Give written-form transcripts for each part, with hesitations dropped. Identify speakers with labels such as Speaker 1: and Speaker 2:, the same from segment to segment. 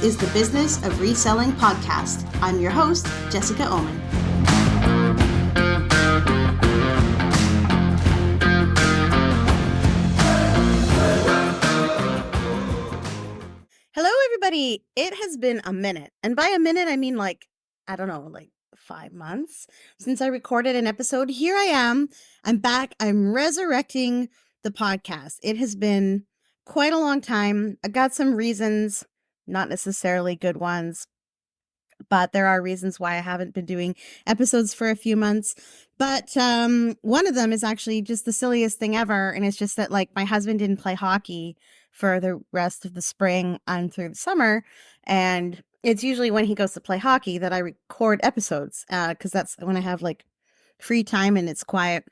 Speaker 1: is the Business of Reselling podcast. I'm your host, Jessica Oman. Hello, everybody. It has been a minute. And by a minute, I mean like 5 months since I recorded an episode. Here I am. I'm back. I'm resurrecting the podcast. It has been quite a long time. I got some reasons, not necessarily good ones, but there are reasons why I haven't been doing episodes for a few months. But one of them is actually just the silliest thing ever. And it's just that like my husband didn't play hockey for the rest of the spring and through the summer. And it's usually when he goes to play hockey that I record episodes because that's when I have like free time and it's quiet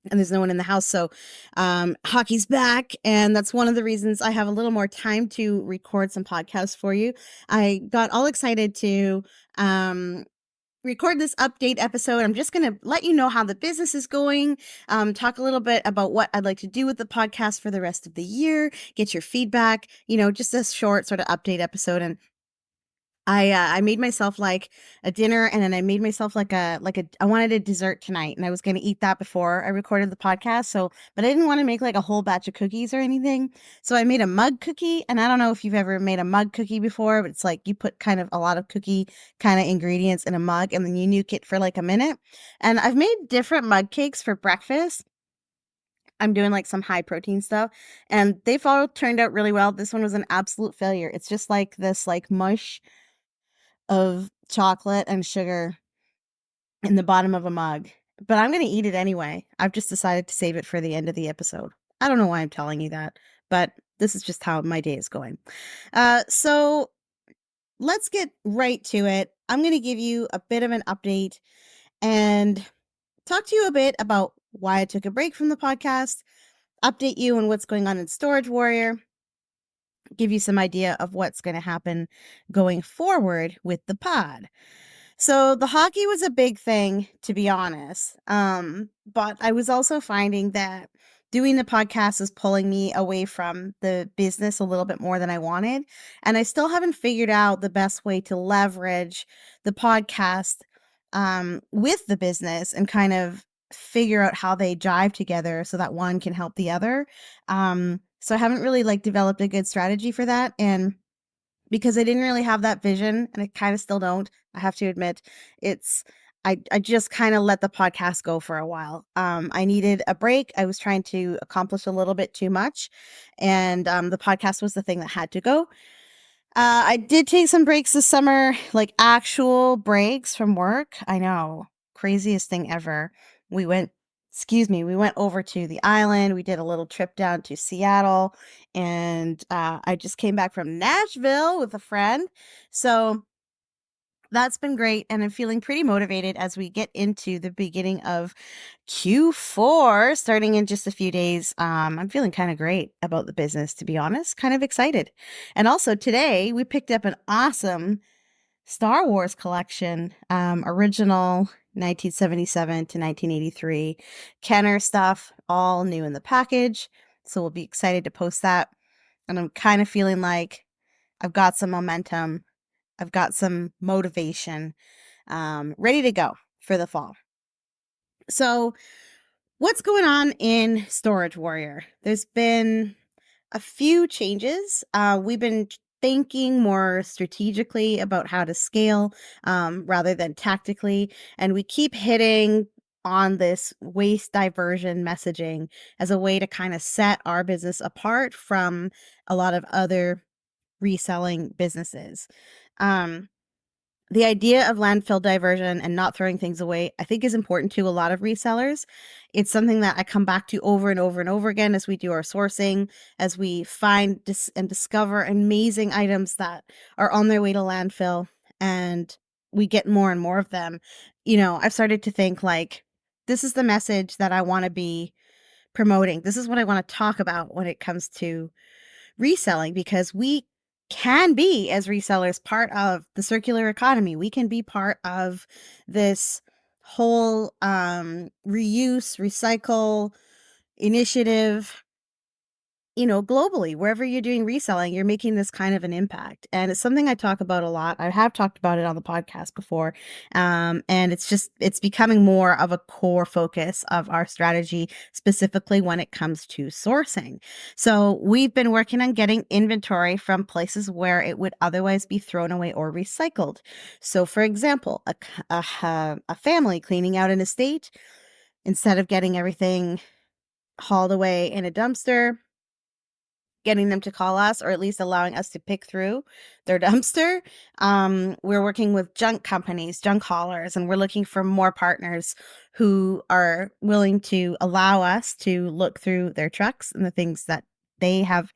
Speaker 1: and there's no one in the house. So hockey's back. And that's one of the reasons I have a little more time to record some podcasts for you. I got all excited to record this update episode. I'm just going to let you know how the business is going, talk a little bit about what I'd like to do with the podcast for the rest of the year, get your feedback, just a short sort of update episode. And I made myself like a dinner, and then I made myself I wanted a dessert tonight, and I was going to eat that before I recorded the podcast. So, but I didn't want to make like a whole batch of cookies or anything. So I made a mug cookie, and I don't know if you've ever made a mug cookie before, but it's like you put kind of a lot of cookie kind of ingredients in a mug, and then you nuke it for like a minute. And I've made different mug cakes for breakfast. I'm doing like some high protein stuff, and they've all turned out really well. This one was an absolute failure. It's just like this like mush of chocolate and sugar in the bottom of a mug, but I'm going to eat it anyway. I've just decided to save it for the end of the episode. I don't know why I'm telling you that, but this is just how my day is going. So let's get right to it. I'm going to give you a bit of an update and talk to you a bit about why I took a break from the podcast, update you on what's going on in Storage Warrior, give you some idea of what's going to happen going forward with the pod. So the hockey was a big thing, to be honest. But I was also finding that doing the podcast is pulling me away from the business a little bit more than I wanted. And I still haven't figured out the best way to leverage the podcast with the business and kind of figure out how they jive together so that one can help the other. So I haven't really like developed a good strategy for that. And because I didn't really have that vision, and I kind of still don't, I have to admit, I just kind of let the podcast go for a while. I needed a break. I was trying to accomplish a little bit too much, and the podcast was the thing that had to go. I did take some breaks this summer, like actual breaks from work. I know, craziest thing ever. We went over to the island. We did a little trip down to Seattle, and I just came back from Nashville with a friend. So that's been great, and I'm feeling pretty motivated as we get into the beginning of Q4, starting in just a few days. I'm feeling kind of great about the business, to be honest, kind of excited. And also today, we picked up an awesome Star Wars collection, original 1977 to 1983. Kenner stuff, all new in the package. So we'll be excited to post that. And I'm kind of feeling like I've got some momentum. I've got some motivation, ready to go for the fall. So what's going on in Storage Warrior? There's been a few changes. We've been thinking more strategically about how to scale rather than tactically. And we keep hitting on this waste diversion messaging as a way to kind of set our business apart from a lot of other reselling businesses. The idea of landfill diversion and not throwing things away, I think, is important to a lot of resellers. It's something that I come back to over and over and over again as we do our sourcing, as we find and discover amazing items that are on their way to landfill, and we get more and more of them. I've started to think like, this is the message that I want to be promoting. This is what I want to talk about when it comes to reselling, because we can be, as resellers, part of the circular economy. We can be part of this whole reuse, recycle initiative globally, wherever you're doing reselling, you're making this kind of an impact. And it's something I talk about a lot. I have talked about it on the podcast before. And it's becoming more of a core focus of our strategy, specifically when it comes to sourcing. So we've been working on getting inventory from places where it would otherwise be thrown away or recycled. So for example, a family cleaning out an estate, instead of getting everything hauled away in a dumpster, getting them to call us, or at least allowing us to pick through their dumpster. We're working with junk companies, junk haulers, and we're looking for more partners who are willing to allow us to look through their trucks and the things that they have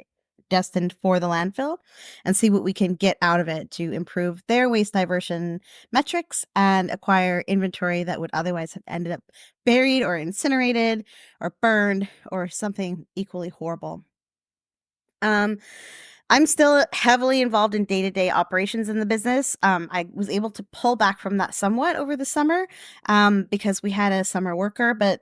Speaker 1: destined for the landfill and see what we can get out of it to improve their waste diversion metrics and acquire inventory that would otherwise have ended up buried or incinerated or burned or something equally horrible. I'm still heavily involved in day-to-day operations in the business. I was able to pull back from that somewhat over the summer, because we had a summer worker, but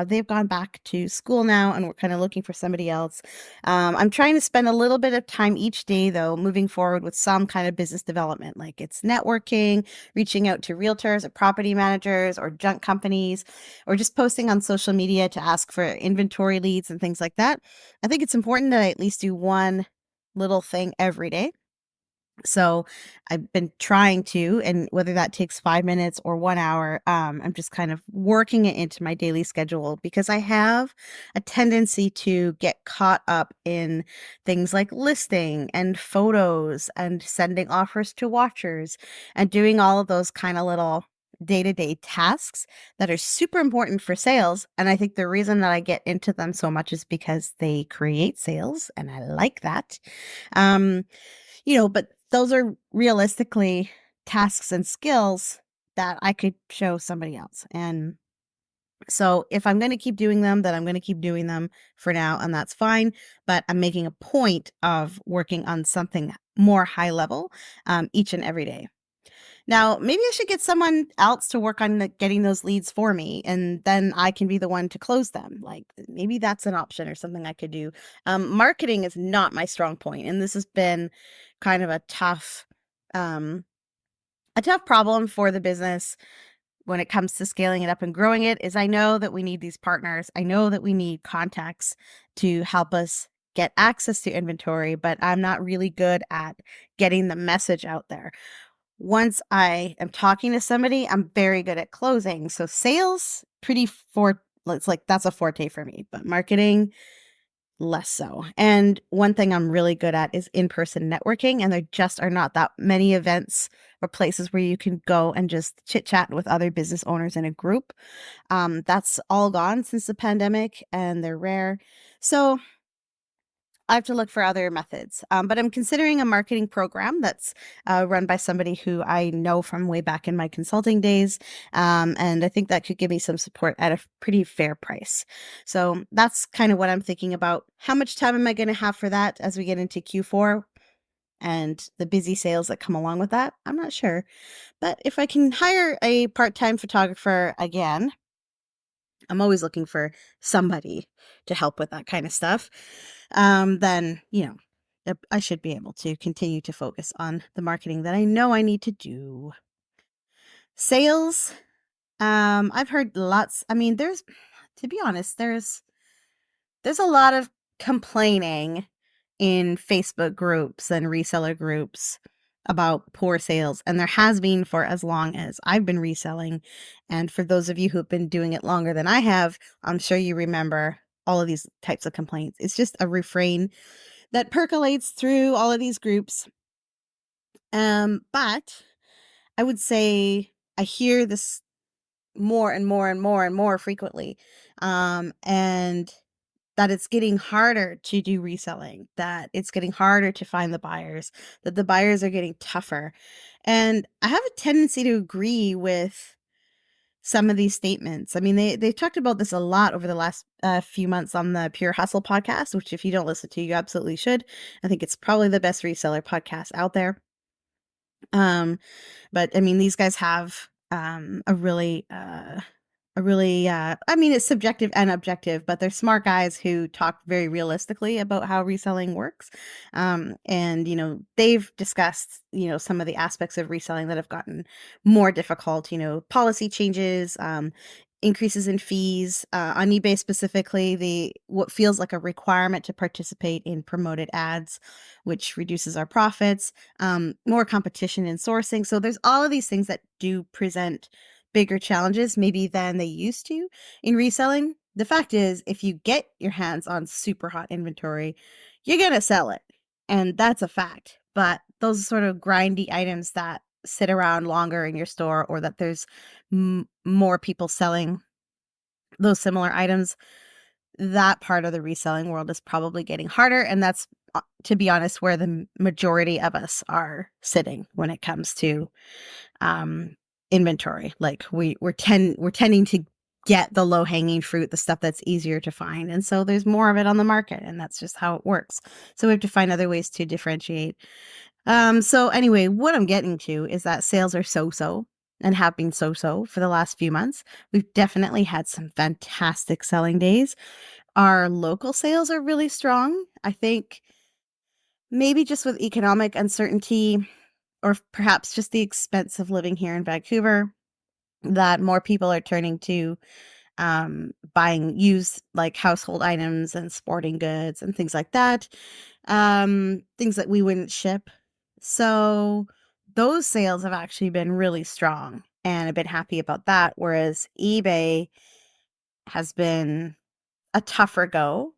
Speaker 1: they've gone back to school now, and we're kind of looking for somebody else. I'm trying to spend a little bit of time each day, though, moving forward with some kind of business development, like it's networking, reaching out to realtors or property managers or junk companies, or just posting on social media to ask for inventory leads and things like that. I think it's important that I at least do one little thing every day. So I've been trying to, and whether that takes 5 minutes or 1 hour, I'm just kind of working it into my daily schedule because I have a tendency to get caught up in things like listing and photos and sending offers to watchers and doing all of those kind of little day-to-day tasks that are super important for sales. And I think the reason that I get into them so much is because they create sales, and I like that. Um, but those are realistically tasks and skills that I could show somebody else. And so if I'm going to keep doing them, then I'm going to keep doing them for now, and that's fine. But I'm making a point of working on something more high level each and every day. Now, maybe I should get someone else to work on getting those leads for me, and then I can be the one to close them. Like maybe that's an option or something I could do. Marketing is not my strong point, and this has been kind of a tough problem for the business when it comes to scaling it up and growing it. Is I know that we need these partners. I know that we need contacts to help us get access to inventory, but I'm not really good at getting the message out there. Once I am talking to somebody, I'm very good at closing. So sales, it's like that's a forte for me, but marketing, less so. And one thing I'm really good at is in-person networking, and there just are not that many events or places where you can go and just chit chat with other business owners in a group. That's all gone since the pandemic, and they're rare. So I have to look for other methods. But I'm considering a marketing program that's run by somebody who I know from way back in my consulting days. And I think that could give me some support at a pretty fair price. So that's kind of what I'm thinking about. How much time am I going to have for that as we get into Q4 and the busy sales that come along with that? I'm not sure. But if I can hire a part-time photographer again, I'm always looking for somebody to help with that kind of stuff. Then, I should be able to continue to focus on the marketing that I know I need to do. Sales, I've heard lots. I mean, to be honest, there's a lot of complaining in Facebook groups and reseller groups about poor sales, and there has been for as long as I've been reselling. And for those of you who've been doing it longer than I have, I'm sure you remember all of these types of complaints. It's just a refrain that percolates through all of these groups. But I would say I hear this more and more and more and more frequently. And that it's getting harder to do reselling, that it's getting harder to find the buyers, that the buyers are getting tougher. And I have a tendency to agree with some of these statements. I mean, they've talked about this a lot over the last few months on the Pure Hustle podcast, which if you don't listen to, you absolutely should. I think it's probably the best reseller podcast out there. But I mean, these guys have a really a really, I mean, it's subjective and objective, but they're smart guys who talk very realistically about how reselling works. And, they've discussed, some of the aspects of reselling that have gotten more difficult, policy changes, increases in fees, on eBay specifically, what feels like a requirement to participate in promoted ads, which reduces our profits, more competition in sourcing. So there's all of these things that do present bigger challenges maybe than they used to in reselling. The fact is, if you get your hands on super hot inventory, you're going to sell it. And that's a fact. But those sort of grindy items that sit around longer in your store, or that there's more people selling those similar items, that part of the reselling world is probably getting harder. And that's, to be honest, where the majority of us are sitting when it comes to inventory. Like we're tending to get the low hanging fruit, the stuff that's easier to find. And so there's more of it on the market, and that's just how it works. So we have to find other ways to differentiate. So anyway, what I'm getting to is that sales are so-so and have been so-so for the last few months. We've definitely had some fantastic selling days. Our local sales are really strong. I think maybe just with economic uncertainty, or perhaps just the expense of living here in Vancouver, that more people are turning to buying used, like, household items and sporting goods and things like that, things that we wouldn't ship. So those sales have actually been really strong, and I've been happy about that, whereas eBay has been a tougher go.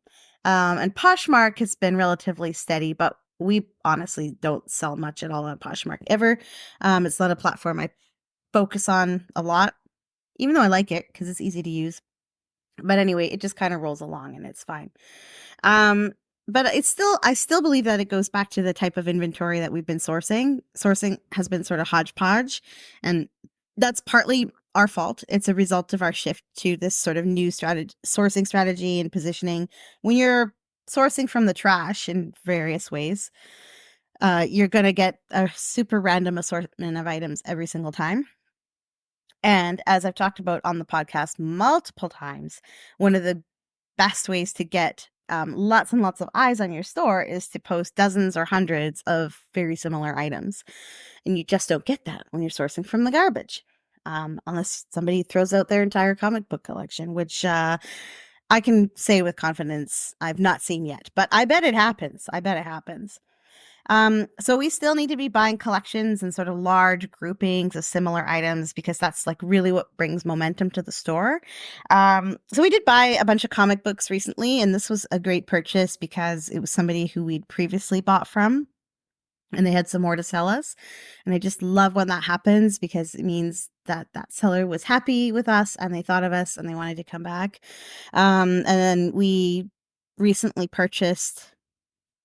Speaker 1: And Poshmark has been relatively steady, but we honestly don't sell much at all on Poshmark ever. It's not a platform I focus on a lot, even though I like it because it's easy to use. But anyway, it just kind of rolls along and it's fine. But I still believe that it goes back to the type of inventory that we've been sourcing. Sourcing has been sort of hodgepodge, and that's partly our fault. It's a result of our shift to this sort of new sourcing strategy and positioning. When you're sourcing from the trash in various ways, you're going to get a super random assortment of items every single time. And as I've talked about on the podcast multiple times, one of the best ways to get lots and lots of eyes on your store is to post dozens or hundreds of very similar items. And you just don't get that when you're sourcing from the garbage, unless somebody throws out their entire comic book collection, which I can say with confidence I've not seen yet. But I bet it happens. So we still need to be buying collections and sort of large groupings of similar items, because that's like really what brings momentum to the store. So we did buy a bunch of comic books recently, and this was a great purchase because it was somebody who we'd previously bought from, and they had some more to sell us. And I just love when that happens, because it means that that seller was happy with us and they thought of us and they wanted to come back. And then we recently purchased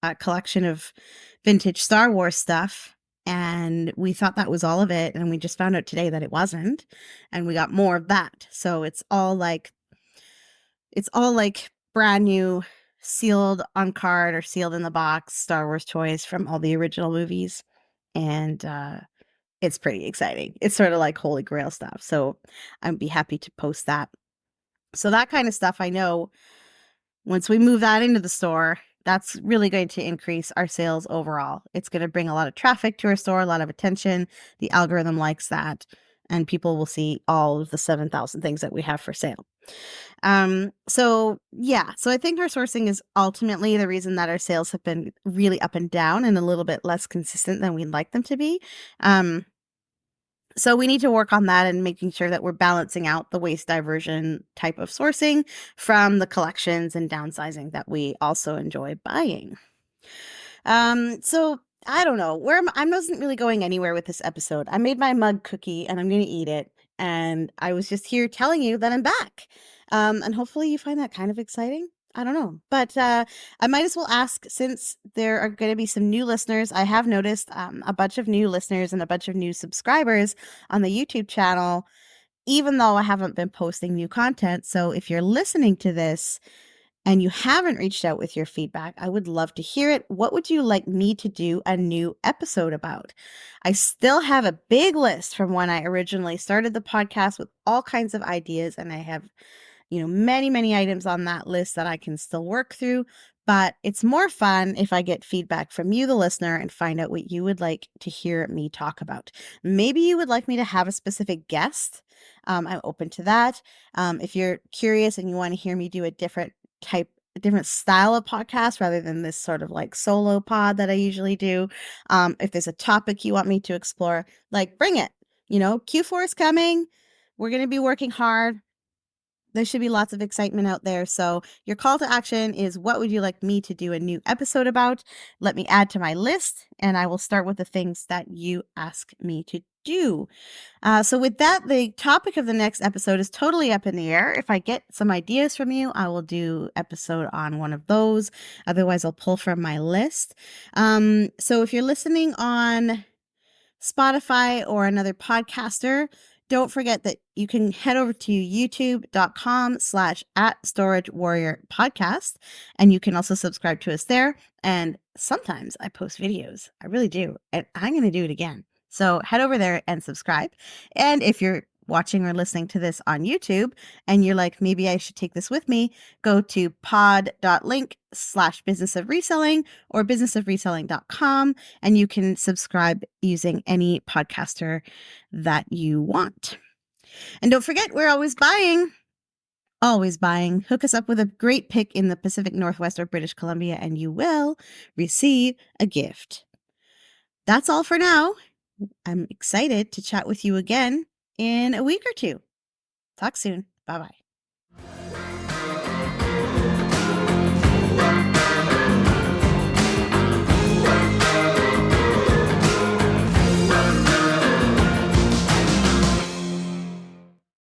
Speaker 1: a collection of vintage Star Wars stuff, and we thought that was all of it, and we just found out today that it wasn't, and we got more of that. So it's all like brand new, sealed on card or sealed in the box Star Wars toys from all the original movies, and it's pretty exciting. It's sort of like Holy Grail stuff, so I'd be happy to post that. So that kind of stuff, I know once we move that into the store, that's really going to increase our sales overall. It's going to bring a lot of traffic to our store, a lot of attention. The algorithm likes that, and people will see all of the 7,000 things that we have for sale. So I think our sourcing is ultimately the reason that our sales have been really up and down and a little bit less consistent than we'd like them to be. So we need to work on that and making sure that we're balancing out the waste diversion type of sourcing from the collections and downsizing that we also enjoy buying. So I don't know I wasn't really going anywhere with this episode. I made my mug cookie and I'm going to eat it. And I was just here telling you that I'm back. And hopefully you find that kind of exciting. I don't know, but I might as well ask, since there are going to be some new listeners. I have noticed a bunch of new listeners and a bunch of new subscribers on the YouTube channel, even though I haven't been posting new content. So if you're listening to this and you haven't reached out with your feedback, I would love to hear it. What would you like me to do a new episode about? I still have a big list from when I originally started the podcast with all kinds of ideas, and I have many, many items on that list that I can still work through. But it's more fun if I get feedback from you, the listener, and find out what you would like to hear me talk about. Maybe you would like me to have a specific guest. I'm open to that. If you're curious and you want to hear me do a different style of podcast rather than this sort of like solo pod that I usually do. If there's a topic you want me to explore, like bring it. Q4 is coming. We're going to be working hard. There should be lots of excitement out there. So your call to action is, what would you like me to do a new episode about? Let me add to my list, and I will start with the things that you ask me to do. So with that, the topic of the next episode is totally up in the air. If I get some ideas from you, I will do episode on one of those. Otherwise, I'll pull from my list. So if you're listening on Spotify or another podcaster, don't forget that you can head over to youtube.com/@Storagewarrior podcast, and you can also subscribe to us there. And sometimes I post videos. I really do. And I'm going to do it again. So head over there and subscribe. And if you're watching or listening to this on YouTube and you're like, maybe I should take this with me, go to pod.link/business of reselling or businessofreselling.com, and you can subscribe using any podcaster that you want. And don't forget, we're always buying. Always buying. Hook us up with a great pick in the Pacific Northwest or British Columbia, and you will receive a gift. That's all for now. I'm excited to chat with you again in a week or two. Talk soon. Bye-bye.